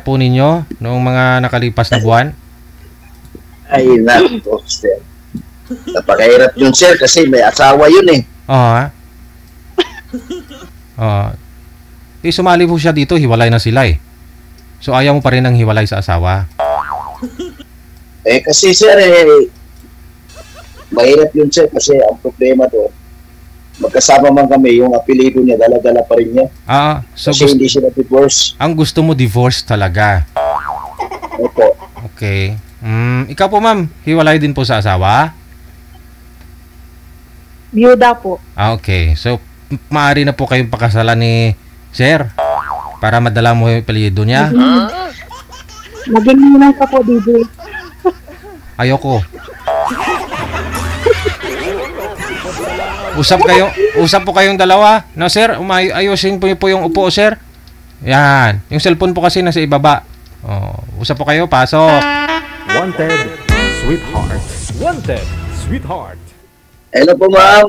hirap po ninyo noong mga nakalipas na buwan? Ay, nako, sir. Napakahirap yun, sir, kasi may asawa yun eh. Oo. Sumali po siya dito, hiwalay na sila eh. So ayaw mo pa rin ng hiwalay sa asawa? Kasi sir, mahirap yun, sir, kasi ang problema doon, magkasama man kami, yung apelido niya, dala-dala pa rin niya. So kasi hindi siya na-divorce. Ang gusto mo, divorce talaga? Opo. Okay. Ikaw po, ma'am, hiwalay din po sa asawa? Byuda po. Okay. So, maaari na po kayong pakasalan ni Sir para madala mo yung apelido niya? Maging ninang ka po, DJ. Ayoko. Usap po kayong dalawa. No, sir? Ayusin po yung upo, sir. Yan. Yung cellphone po kasi nasa ibaba. Usap po kayo. Pasok. Wanted, sweetheart. Wanted, sweetheart. Hello po, ma'am.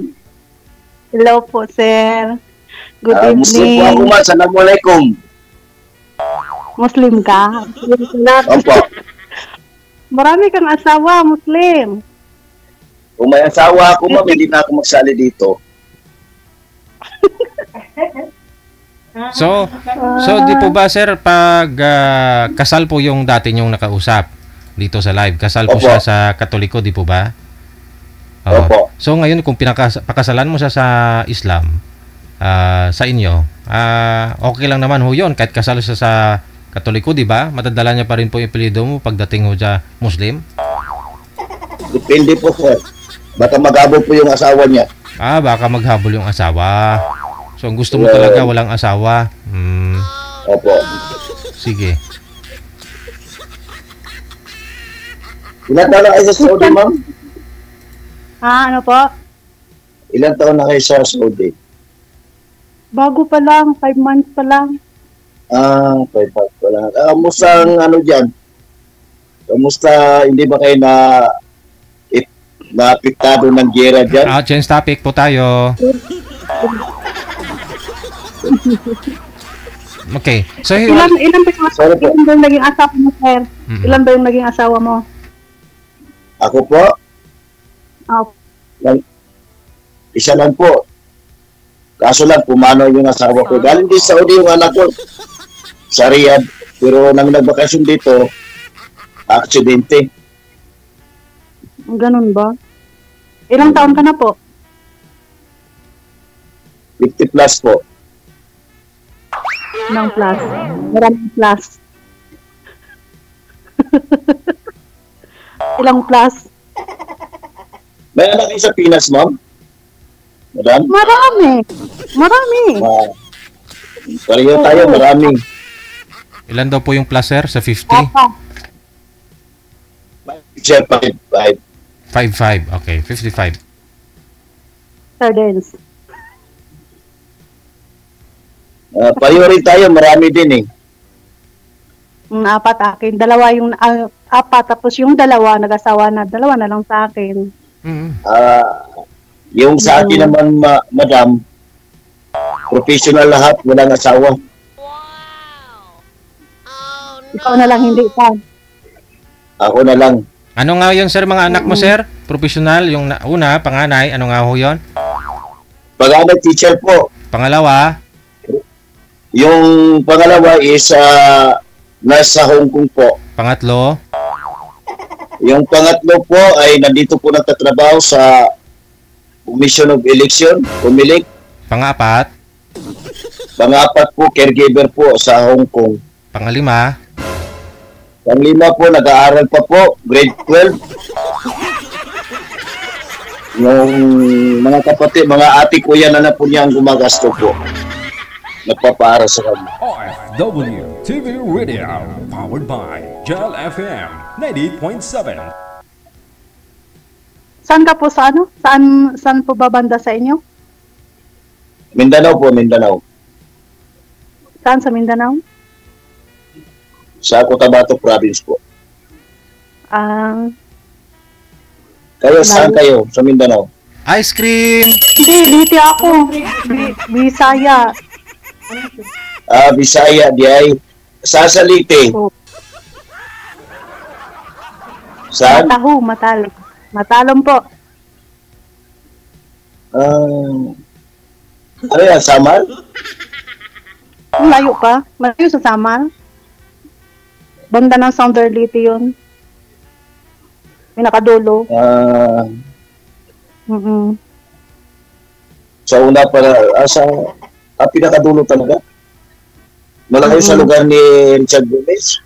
Hello po, sir. Good Muslim po evening. ako, ma'am. Assalamualaikum. Muslim ka? Opo. Marami kang asawa, Muslim. Kung may asawa ako, ma'am, hindi na ako magsali dito. So di po ba, sir, pag kasal po yung dati niyong nakausap dito sa live, kasal po Opo. siya sa Katoliko, di po ba? Opo. So ngayon, kung pakasalan mo siya sa Islam, sa inyo, okay lang naman ho yun, kahit kasal siya sa Katoliko, di ba? Matadala niya pa rin po yung apelyido mo pagdating ho sa Muslim? Depende po, sir. Baka maghabol po yung asawa niya. Baka maghabol yung asawa. So, ang gusto mo talaga walang asawa. Opo. Sige. Ilan taon na kayo sa Saudi, ma'am? Ano po? Ilan taon na kayo sa Saudi? Bago pa lang, 5 months pa lang. 5 months pa lang. Kamusta ang ano dyan? Kamusta, hindi ba kayo na-apektado ng gera dyan? Change topic po tayo. Okay. So, Ilan ba yung naging asawa mo, sir? Ilan ba yung naging asawa mo? Ako po? Isa lang po. Kaso lang, pumano yung asawa ko. Galing din sa Saudi yung anak ko. Sa Riyadh. Pero nang nagbakasyon dito, aksidente. Ganun ba? Ilang taon ka na po? 50 plus po. Ilang plus? Maraming plus. Ilang plus? May anak kayo sa Pinas, ma'am? Madam? Marami. Pareho tayo, marami. ilan daw po yung plus, sir, sa 50? Sir, 5. 55. Okay, 55. Sardines. Pareho rin tayo, marami din eh. 4 akin. Dalawa yung 4, tapos yung dalawa, nag-asawa na. 2 na lang sa akin. Yung sa akin naman, madam, professional lahat, walang asawa. Ikaw na lang hindi pa. Ako na lang. Ano nga yun, sir, mga anak mo, sir? Professional, yung una, panganay, ano nga ho yun? Pag-anak teacher po. Pangalawa? Yung pangalawa is nasa Hong Kong po. Pangatlo? Yung pangatlo po ay nandito po nagtatrabaho sa Commission of Election, Pumilik. Pangapat? Pangapat po, caregiver po sa Hong Kong. Pangalima? Panglima po, nag-aaral pa po, grade 12. Yung mga kapatid, mga ate ko yan na po niya ang gumagasto po. Nagpapaaral sa kanya. OFW TV Radio, powered by Gel FM 98.7. Saan ka po sa ano? Saan po ba banda sa inyo? Mindanao po, Mindanao. Saan sa Mindanao? Sa Cotabato Province po. Kayo, saan kayo? Sa Mindanao? Ice cream! Hindi, dito ako. Bisaya. Bisaya, di ay. Sasalite. Oh. Saan? Mataho, matalom. Matalom po. Ano yan, Samar? Layo ka? Malayo sa Samal? Banda ng Sounderlity yun. Pinakadulo. Sa una para, pinakadulo talaga. Malayo sa lugar ni Richard Gomez.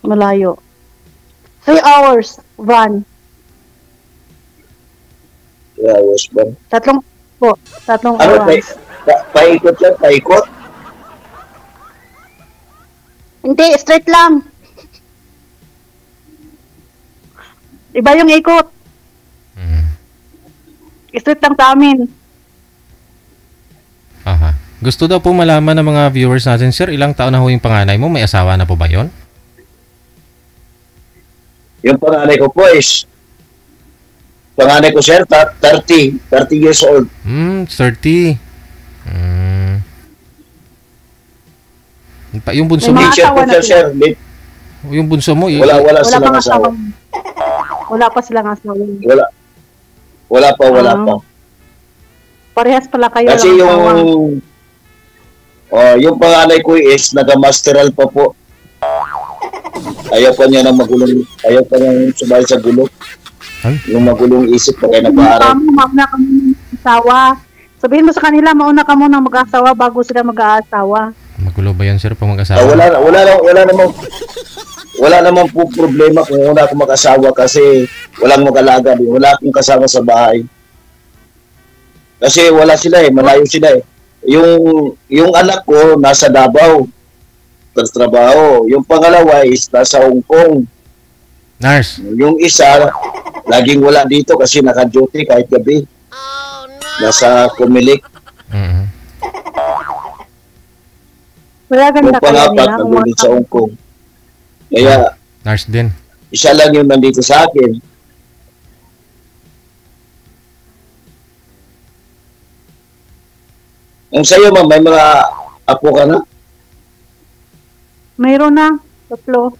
Malayo. 3 hours run. Yeah, was ba? Tatlong Ano, oras. paikot lang, paikot. Hindi, straight lang. Iba yung ikot. Straight lang sa amin. Aha. Gusto daw po malaman ng mga viewers natin, sir, ilang taon na ho yung panganay mo? May asawa na po ba yon? Yung panganay ko po is, sir, 30 years old. 30. Yung bunso mo, May mga Teacher asawa po na siya, sila. sir. yung bunso mo, Wala Wala silang pang asawa. asawa. Wala pa silang asawa. Wala pa. Parehas pala kayo Kasi lang asawa. yung panganay ko is nag-masteral pa po. Ayaw pa niya ng sumali sa gulo. Ay? Yung magulong isip pa kaya nag-aaral. Mauna ka muna mag-asawa. Sabihin mo sa kanila, mauna ka muna mag-asawa bago sila mag-aasawa. magulo ba yan, sir, pag mag-asawa? Wala namang po problema kung una ako mag-asawa kasi walang mag-alaga din. Wala akong kasama sa bahay. Kasi wala sila malayo sila. Yung anak ko nasa Davao. Trabaho. Yung pangalawa is nasa Hong Kong. Nurse. Yung isa, laging wala dito kasi naka-duty kahit gabi. Nasa Kumilik. Wala ganda Yung kaya pangapat, nila. nandun sa Hong Kong. Kaya, Nurse din. isa lang yung nandito sa akin. Ang sa'yo, ma'am, may mga apo ka na? Mayroon na. Tatlo.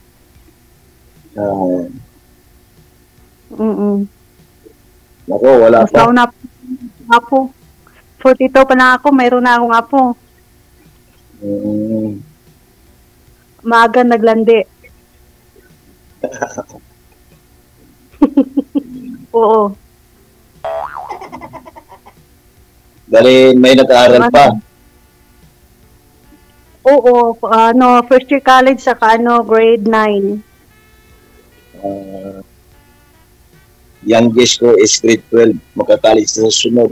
Nako, wala Mas pa. nauna apo. 42 pa na ako, mayroon na akong apo. Maaga naglandi. Oo. Dahil may nag-aaral pa. Oo, first year college saka grade 9. Youngest ko is grade 12. Magka-college na sa sunod.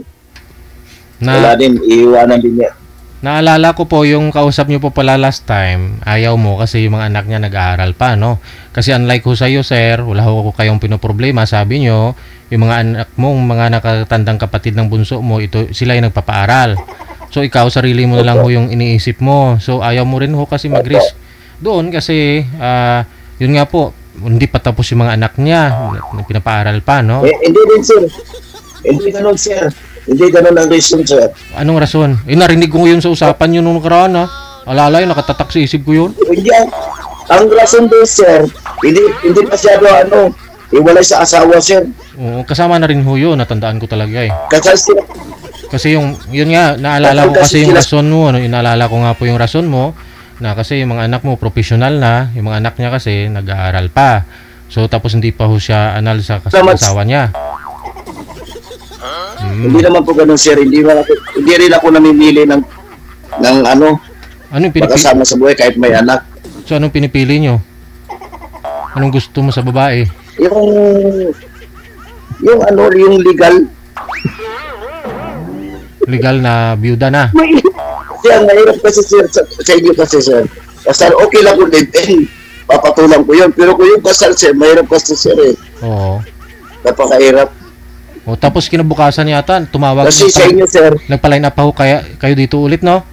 Na, Wala din, iiwanan din niya. naalala ko po yung kausap niyo po pala last time, ayaw mo kasi yung mga anak niya nag-aaral pa, no? Kasi unlike ho sa iyo, sir, wala ho kayong pinoproblema, sabi niyo, yung mga anak mo, mga nakatandang kapatid ng bunso mo, sila yung nagpapaaral. So ikaw, sarili mo na lang ho yung iniisip mo. So ayaw mo rin ho kasi mag-risk doon kasi, yun nga po, hindi pa tapos yung mga anak niya, pinapaaral pa, no? Hindi din, sir. Hindi ganun, sir. Hindi ganun ang reason, sir. Anong rason? Narinig ko yun sa usapan yun nung nakaraan, ha? Alala yun, nakatatak sa isip ko yun. Hindi, ang rason din, sir, hindi masyado, iwalay sa asawa, sir. Oo, kasama na rin ho yun, natandaan ko talaga eh. Kasi Kasi yun nga, naalala ko kasi yung rason mo, inaalala ko nga po yung rason mo, na kasi yung mga anak mo, professional na, yung mga anak niya kasi, nag-aaral pa. So, tapos hindi pa ho siya anal sa asawa niya. Hindi naman po ganun, sir. Hindi rin ako namimili ng Anong pinipili? magkasama sa buhay kahit may anak. So, anong pinipili nyo? Anong gusto mo sa babae? Yung legal. Legal na byuda na. Kasi ang mahirap kasi, sir, sa inyo kasi, sir. Kasal, okay lang kung live-in. Papatulang ko yun. Pero kung yung kasal, sir, mahirap kasi, sir, eh. Oo. Napakahirap. O, tapos kinabukasan yata, tumawag. Kasi sa inyo, sir, Nagpa-line up pa ho kayo dito ulit, no?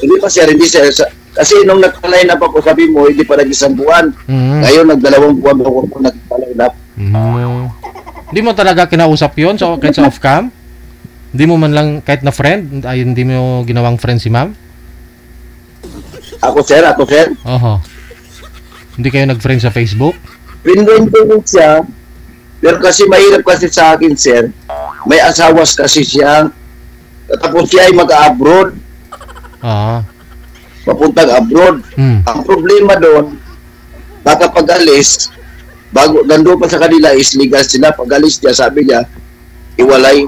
hindi pa, sir, hindi, sir. Kasi nung nagpa-line up ako, sabi mo, hindi pa nag-isang buwan. Ngayon, nag-2 buwan ako nagpa-line up. Hindi mo talaga kinausap yun, so kahit sa off-cam? Hindi mo man lang, kahit na friend, ay hindi mo ginawang friend si ma'am? Ako sir. Oho. Hindi kayo nag-friend sa Facebook? Pinrin ko rin siya. Pero kasi mahirap kasi sa akin, sir. May asawas kasi siya. Tapos siya ay mag-abroad. Oo. Papuntang abroad. Ang problema doon, baka pag-alis, bago, nandun pa sa kanila is legal sila. Pag-alis niya, sabi niya, iwalay.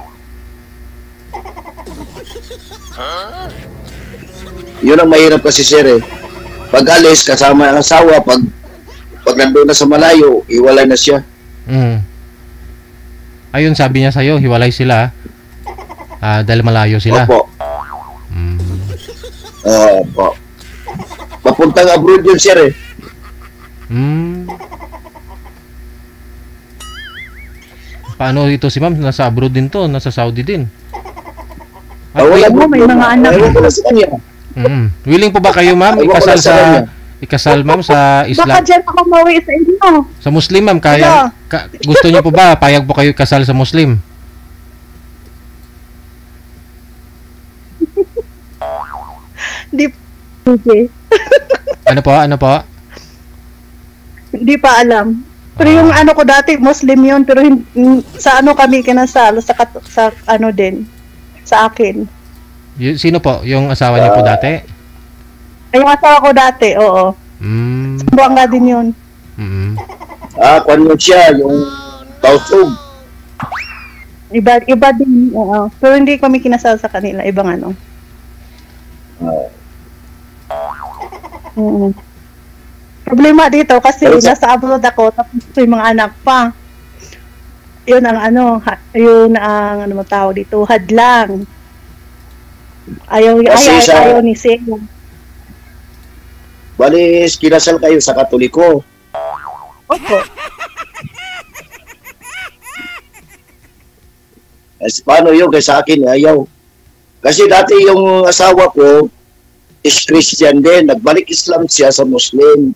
Yun ang mahirap kasi, sir, eh. Pag-alis, kasama ang asawa, pag nandun na sa malayo, iwalay na siya. Ayun, sabi niya sa'yo, hiwalay sila. Dahil malayo sila. Opo. Opo. Papuntang abroad yun, sir, eh. Paano ito si ma'am? Nasa abroad din to, nasa Saudi din. Wala mo, may mga anak. Ewan ko na sa kanya. Willing po ba kayo, ma'am, Ewan ko ikasal na sa kanya. ikasal, ma'am, sa Baka Islam? dyan ako mawi sa inyo. Sa Muslim, ma'am, kaya gusto niyo po ba payag po kayo ikasal sa Muslim? Hindi okay. Ano po? Hindi pa alam. Pero yung ano ko dati, Muslim yun. Pero sa ano kami kinasal, sa ano din, sa akin. Sino po? Yung asawa niyo po dati? Ay, yung asawa ko dati, oo. Buwanga din yun. Kwan mo siya, yung tausog. Iba din, oo. Pero hindi kami kinasal sa kanila, ibang ano. Problema dito kasi nasa abroad ako tapos may mga anak pa. Yun ang ano, yun ang ano mo tawag dito, hadlang. Ayaw ni Sega. Bali, kinasal kayo sa Katoliko. Opo. Paano yun? Kaya sa akin, ayaw. Kasi dati yung asawa ko is Christian din. Nagbalik Islam siya sa Muslim.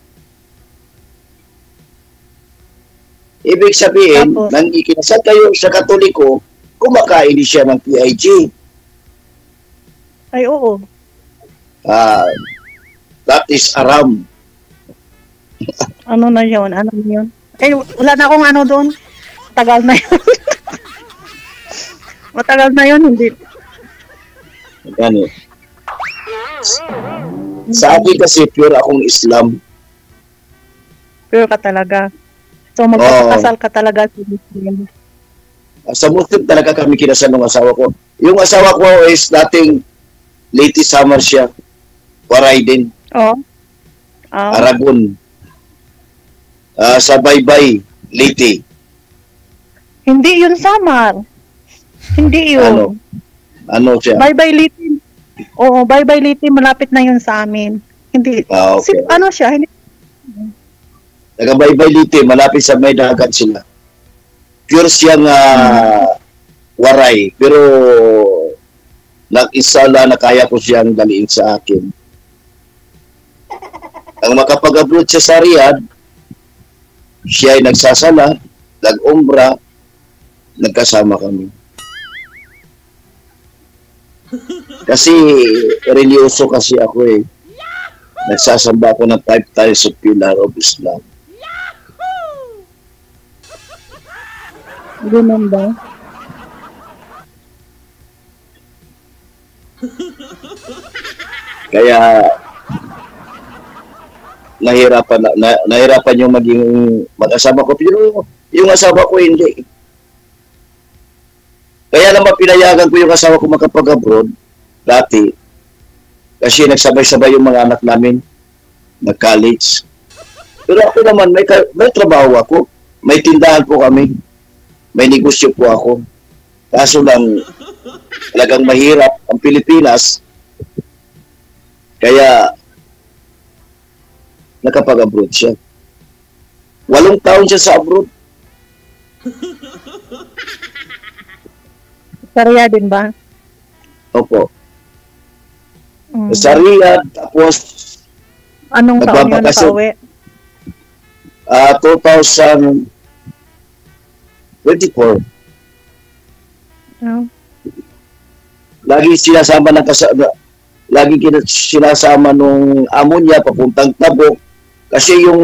Ibig sabihin, nang ikinasal kayo sa Katoliko, kumakain siya ng PIG. Ay, oo. That is haram. Ano na yun? Eh, wala na akong ano doon. Tagal na yun. Matagal na yun, hindi. Ano? Sa akin kasi pure akong Islam. Pure ka talaga. So, magpapakasal ka talaga sa Muslim. Sa Muslim talaga kami kinasal ng asawa ko. Yung asawa ko is dating Lady Summer siya. Waray din. Oo. Aragon. Sa Baybay, Leyte. Hindi yun Samar. Hindi yun. Ano siya? Baybay Leyte. Oo, Baybay Leyte, malapit na yun sa amin. Hindi. Okay. Ano siya? Hindi. Taga-Baybay Leyte, malapit sa may dagat sila. Pure siyang waray. Pero nag-insala na kaya ko siyang daliin sa akin. Ang makapag-abroad siya sa Riyadh, siya ay nagsasala, nag-umbra, nagkasama kami. Kasi religyoso kasi ako eh. Nagsasamba ako ng 5 times of Pillar of Islam. Ganun ba? Kaya nahirapan yung maging mag-asawa ko. Pero yung asawa ko hindi. Kaya naman pinayagan ko yung asawa ko makapag-abroad dati. Kasi nagsabay-sabay yung mga anak namin nag-college. Pero ako naman, may trabaho ako. May tindahan po kami. May negosyo po ako. Kaso lang, talagang mahirap ang Pilipinas. Kaya, nakapag-abroad siya. 8 taon siya sa abroad. Sarya din ba? Opo. Sa Riyadh, tapos anong taon yun nakauwi? 2024. Oh. Lagi sinasama ng kasama. lagi sinasama nung amo niya papuntang Tabuk. Kasi yung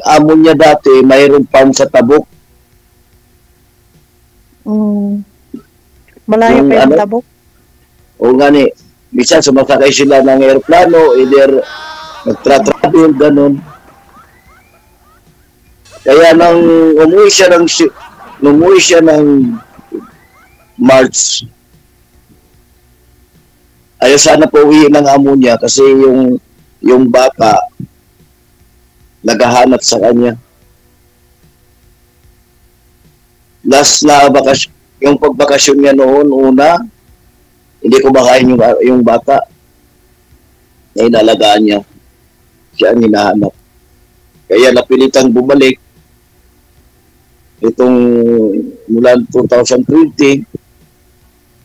amo niya dati, mayroon farm sa Tabuk. Malayo Yung pa yung ano? Tabuk. O nga ni, minsan sumasakay sila ng aeroplano, either nagtra-travel, ganun. Kaya nang umuwi siya ng March, ayaw sana po uwi ng amo niya kasi yung bata naghahanap sa kanya. Last na bakasyon, yung pagbakasyon niya noon, una, hindi ko makain yung bata na inalagaan niya. Siya ang hinahanap. Kaya napilitang bumalik itong mula 2020,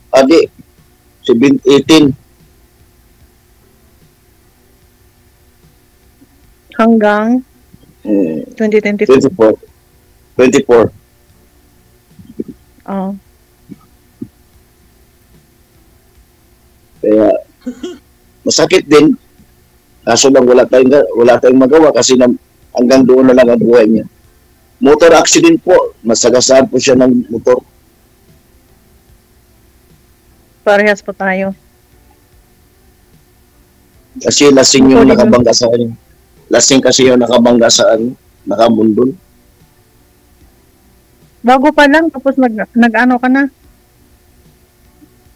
18 Hanggang 2024. 24. Oh. Kaya masakit din. Kaso lang wala tayong magawa kasi hanggang doon na lang ang buhay niya. Motor accident po. Nasagasaan po siya ng motor. Parehas po tayo. Kasi lasing yung nakabangga sa kanya. Lasing kasi yung nakabangga sa nakamundol. Bago pa lang, tapos nag-ano ka na.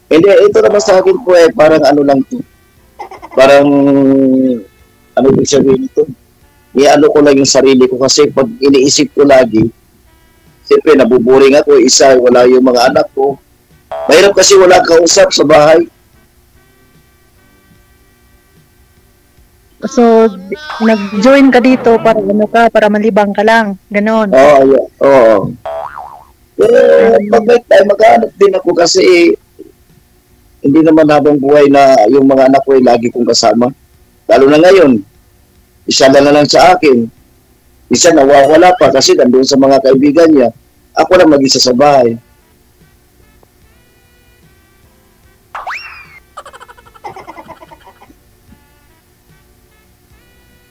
Hindi, ito naman sa akin po parang ano lang to. Parang, ano yung sabihin ito? Iano ko lang yung sarili ko kasi pag iniisip ko lagi, siyempre nabuburing ako, isa, wala yung mga anak ko. Mahirap kasi wala kausap sa bahay. So, nag-join ka dito para para malibang ka lang. Ganon. Oo. Pag may time, mag-aanap din ako kasi hindi naman habang buhay na yung mga anak ko ay lagi kong kasama. Lalo na ngayon, isa na lang sa akin. Isa nawawala pa kasi nandun sa mga kaibigan niya. Ako lang mag-isa sa bahay.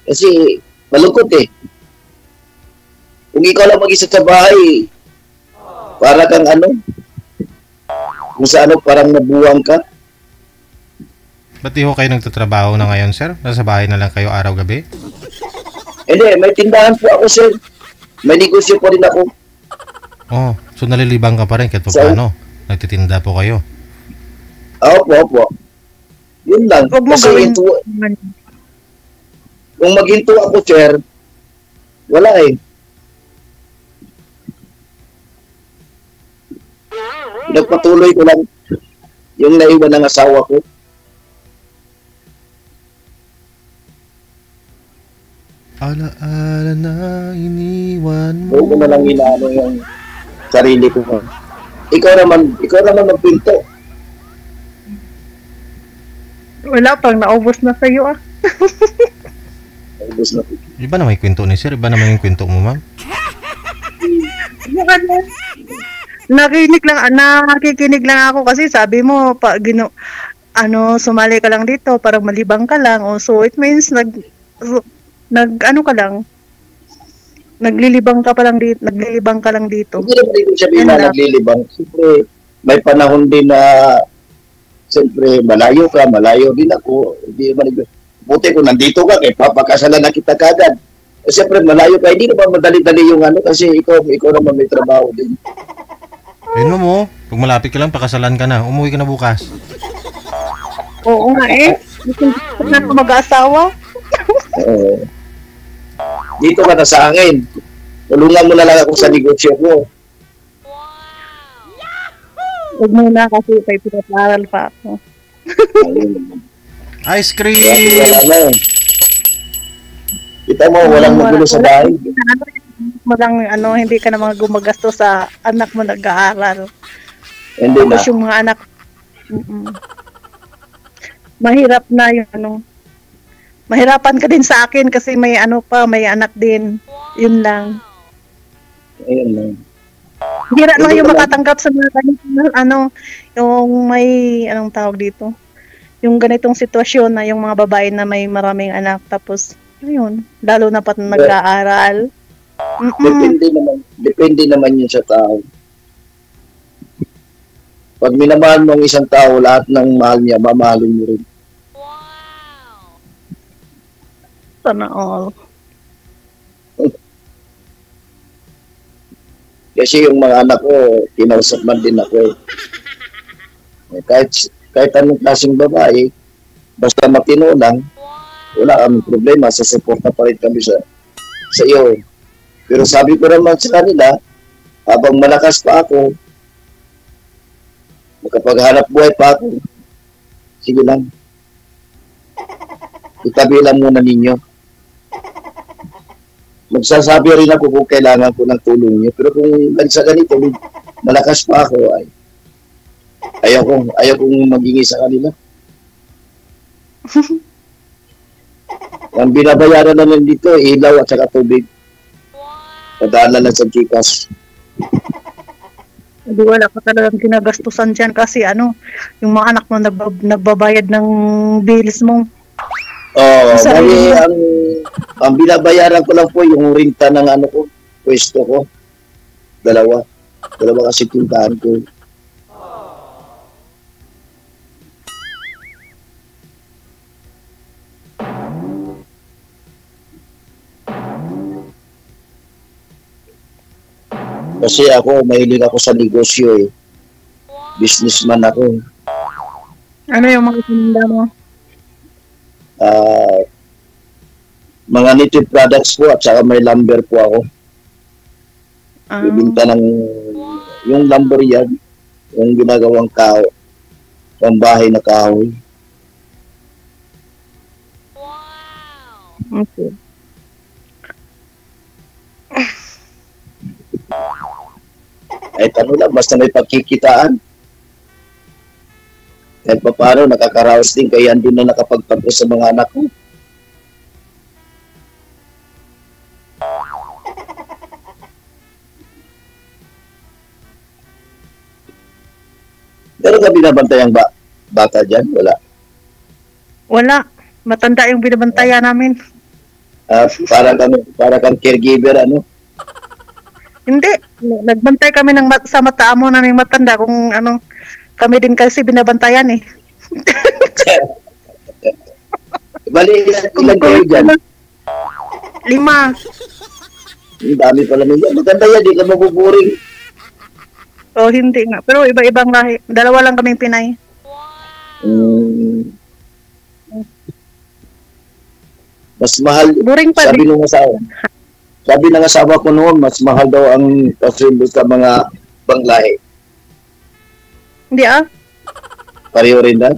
Kasi malungkot eh. Kung ikaw lang mag-isa sa bahay, para kang ano, kung sa ano parang nabuwang ka. Ba't di ho kayo nagtatrabaho na ngayon, sir? Nasa bahay na lang kayo araw-gabi? Hindi, may tindahan po ako, sir. May negosyo po rin ako. Oh, so nalilibang ka pa rin kahit paano. Nagtitinda po kayo. Opo. Yun lang. Huwag mo Kasi gawin. kung maghinto ako, sir, wala eh. Nagpatuloy ko lang yung naiwan ng asawa ko. Ala-ala na iniwan mo. Huwag ko na lang inaano yung sarili ko. Ikaw naman magpinto. Wala pang naubos na sa'yo ah. Ubus na. Iba na may kwento ni sir. Iba naman yung kwento mo, ma'am. Nakikinig lang ako kasi sabi mo sumali ka lang dito para malibang ka lang. So it means naglilibang ka lang dito. Hindi naman rin sabihin na naglilibang. Siyempre, may panahon din na siyempre, malayo din ako. Hindi naman buti ko nandito ka, kaya papakasalan na kita kagad. Siyempre, malayo ka, hindi naman madali-dali yung kasi ikaw naman may trabaho din. Ayun mo, pag malapit ka lang, pakasalan ka na. Umuwi ka na bukas. Oo nga eh. Gusto na mag-asawa. Dito ka na sa akin. Tulungan mo na lang ako sa negosyo ko. Huwag mo na kasi may pinag-aaral pa ako. Ice cream! Kaya, kita mo, walang magulo sa bahay. Hindi ka naman gumagastos sa anak mo nag-aaral. Hindi na. Tapos yung mga anak, mahirap na mahirapan ka din sa akin kasi may anak din. Yun lang. Ayun lang. Hira lang yung makatanggap sa mga yung may, tawag dito? yung ganitong sitwasyon na yung mga babae na may maraming anak tapos ayun, lalo na pat nag-aaral. Depende naman yun sa tao. Pag minamahal mo ang isang tao, lahat ng mahal niya, mamahalin mo rin. Sana all. Kasi yung mga anak ko, kinausap man din ako eh. Kahit anong klaseng babae, basta matino lang, wala kaming problema, sasuporta pa rin kami sa iyo. Pero sabi ko naman sa kanila, habang malakas pa ako, makapaghanap buhay pa ako, sige lang. Itabi lang muna ninyo. Magsasabi rin ako kung kailangan ko ng tulong niyo. Pero kung sa ganito, malakas pa ako, ay ayaw kong maging sa kanila. Ang binabayaran naman dito, ilaw at saka tubig. Padala lang sa Gcash. Hindi wala ka talagang ginagastusan dyan kasi yung mga anak mo nagbabayad ng bills mo. Bali, ang binabayaran ko lang po yung renta ng pwesto ko. Dalawa kasi tindahan ko. Kasi ako, mahilig ako sa negosyo eh. Businessman ako. Ano yung mga tinda mo? Mga native products po at saka may lumber po ako. Bibinta ng yung lumber yan, yung ginagawang pambahay na kahoy. Okay. Kahit lang, basta may pagkikitaan. Kahit pa paano, nakakaraos din, kaya hindi na nakapagtapos sa mga anak ko. Pero ka binabantay ang bata dyan? Wala. Wala. Matanda yung binabantayan namin. Para kang caregiver, Hindi. Nagbantay kami sa mata mo na ng matanda kung kami din kasi binabantayan eh. Bali, ilan kayo dyan? 5. Ang dami pala nila. Maganda yan, di ka mabuburing. Hindi nga. Pero iba-ibang lahi. 2 lang kaming Pinay. Mas mahal. Boring pa Sabi ng asawa ko noon, mas mahal daw ang pasundo sa mga banglahe. Hindi Pareho rin na?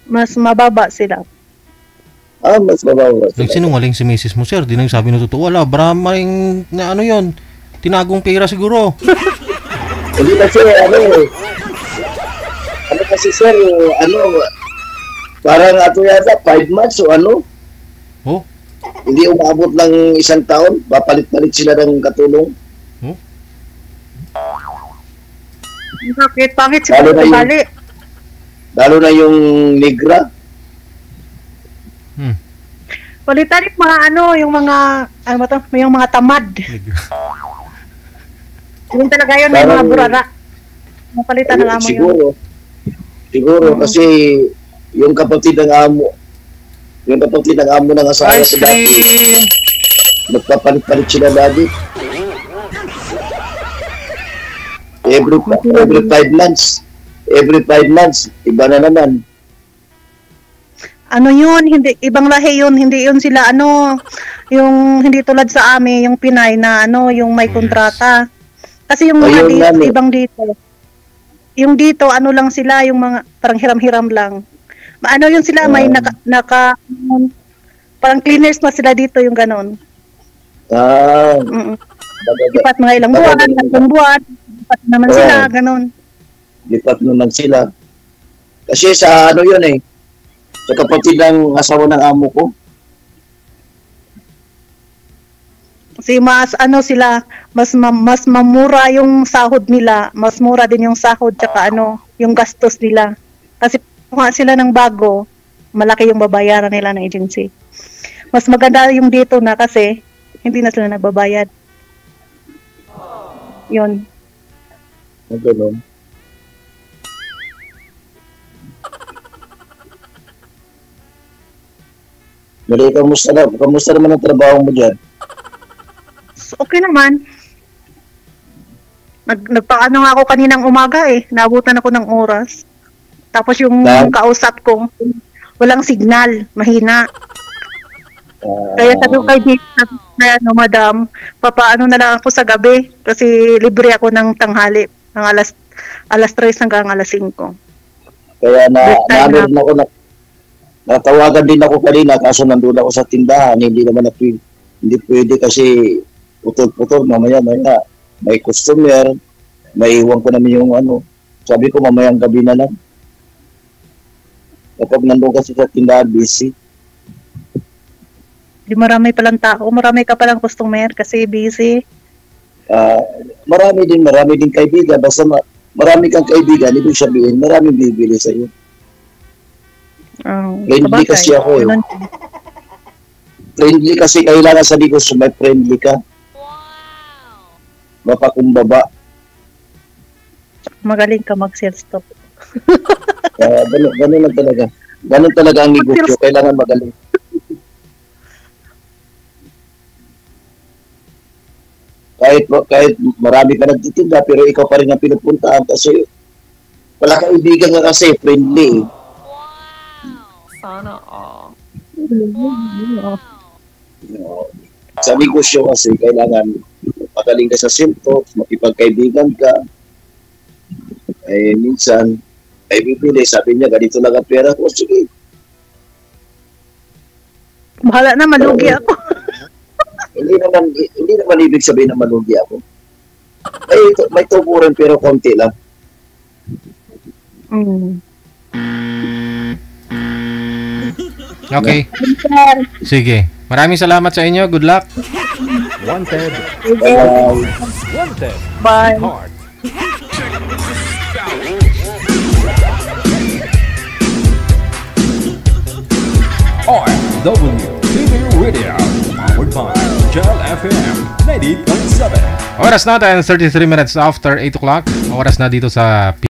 Mas mababa sila. Mas mabawa. Nagsinungaling si Mrs. mo, sir. Di nang sabi na totoo. Wala, maraming na yon. Tinagong pera siguro. Hindi kasi, kasi sir, parang yata, 5 months o Oh? Hindi umabot ng 1 taon, papalit-palit sila ng katulong. Bakit? Pangit si Lalo na yung negra. Palitan yung mga yung mga, yung mga tamad. Yung talaga yun, may mga burara. Mapalitan ng amo yun. Siguro, kasi yung kapatid ng amo ng asawa sa dati, nagpapalit-palit sila dati. Every 5 months. Every 5 months, iba na naman. Yun, hindi, ibang lahi yun, hindi yun sila, yung hindi tulad sa amin, yung Pinay na, yung may kontrata. Kasi yung mga dito, ibang dito. Yung dito, lang sila, yung mga, parang hiram-hiram lang. Yun sila, may parang cleaners na sila dito, yung ganon. Lipat mga ilang buwan, 3 buwan, lipat naman sila, ganon. Lipat naman sila. Kasi sa yun sa kapatid ng asawa ng amo ko. Kasi mas sila, mas mamura yung sahod nila, mas mura din yung sahod tsaka yung gastos nila. Kasi kumuha sila ng bago, malaki yung babayaran nila ng agency. Mas maganda yung dito na kasi hindi na sila nagbabayad. Yun. Ganun. Mali, kamusta naman ang trabaho mo dyan? So, okay naman. Nagpaano nga ako kaninang umaga eh. Naabutan ako ng oras. Tapos yung kausap ko, walang signal, mahina. Kaya sabi ko kay Dave, madam, papaano na lang ako sa gabi kasi libre ako ng tanghali ng alas 3 hanggang alas 5. Kaya naanood ako natawagan din ako kanina kaso nandun ako sa tindahan, hindi pwede kasi putol-putol mamaya may customer, maiwan ko naman yung sabi ko mamayang gabi na lang kapag nandun kasi sa tindahan busy. Di marami palang tao, marami ka palang customer kasi busy. Marami din kaibigan, basta marami kang kaibigan, ibig sabihin maraming bibili sa iyo. Friendly kasi ako eh. Friendly kasi kailangan sa negosyo, may friendly ka. Mapakumbaba. Magaling ka mag-sales talk. Ganun lang talaga. Ganun talaga ang negosyo, kailangan magaling. Kahit marami ka nagtitinda pero ikaw pa rin ang pinupuntahan kasi wala kaibigan nga kasi friendly. Sana all. Sa negosyo kasi kailangan magaling ka sa simpo, makipagkaibigan ka. Minsan ay bibili, sabi niya ganito lang ang pera ko, sige. Bahala na, malugi ako. Hindi naman ibig sabihin na malugi ako. May tuburan pero konti lang. Okay. Sige. Maraming salamat sa inyo. Good luck. Wanted. Bye. Wanted. Bye. Heart. RW TV Radio. Powered by Gel FM 90.7. Oras natin, 33 minutes after 8 o'clock. Oras na dito sa